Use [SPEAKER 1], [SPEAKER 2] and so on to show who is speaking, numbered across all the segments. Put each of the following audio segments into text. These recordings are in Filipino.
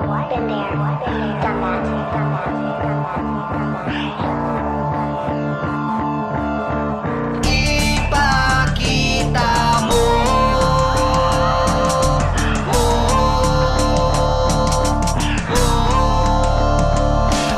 [SPEAKER 1] done that.
[SPEAKER 2] Ipakita mo.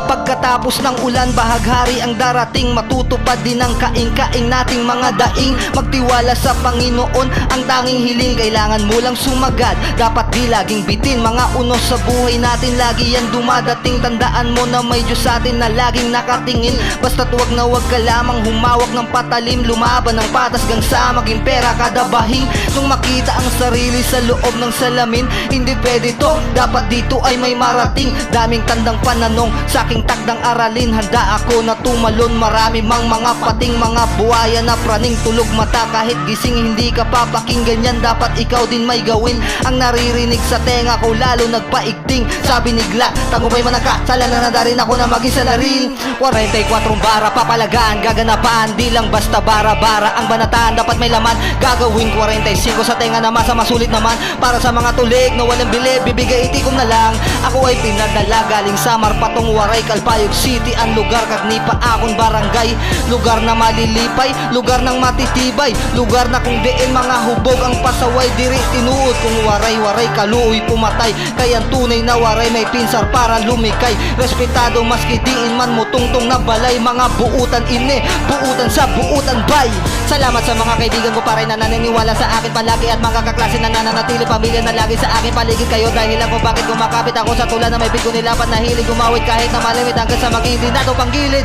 [SPEAKER 2] Pagkatapos ng ulan, bahaghari ang darating. Matutupad din ang kaing-kaing nating mga daing. Magtiwala sa Panginoon, ang tanging hiling. Kailangan mo lang sumagad, dapat di laging bitin. Mga unos sa buhay natin, lagi yan dumadating. Tandaan mo na may Diyos sa atin na laging nakatingin. Basta't wag na wag ka lamang humawak ng patalim. Lumaban ng patas gang sa maging pera kada bahing. Nung makita ang sarili sa loob ng salamin, hindi pwede to, dapat dito ay may marating. Daming tandang pananong sa aking takdang aralin. Handa ako na tumalon. Marami mang mga pating, mga buhaya na praning. Tulog mata kahit gising, hindi ka papakinggan yan. Dapat ikaw din may gawin. Ang naririnig sa tenga ko lalo nagpaigting. Sabi ni Glock, tagumpay man ang kasala na nadarin ako na maging salarin. 44 bara papalagaan, gaganapan. Di lang basta bara-bara ang banataan, dapat may laman. Gagawin 45 sa tenga na masa masulit naman. Para sa mga tulig na walang bilib, bibigay itikom na lang. Ako ay pinadala galing sa Marpatong Waray, Calpayog City ang lugar. Kagnipa akong barangay, lugar na malilipay, lugar ng matitibay, lugar na kung diin mga hubog ang pasaway. Diri tinuod kung waray-waray kaluoy pumatay. Kaya tunay na waray may pinsar para lumikay. Respetado maski diin man mo tungtong na balay. Mga buutan ini, buutan sa buutan bay. Salamat sa mga kaibigan ko pa rin na naniniwala sa akin palagi. At mga kaklase na nananatili pamilya na lagi sa akin paligid. Kayo dahilan kung bakit kumakapit ako sa tulan na may bigo nilapat na hilig. Gumawit kahit na malimit hanggang sa maging di na to panggilid.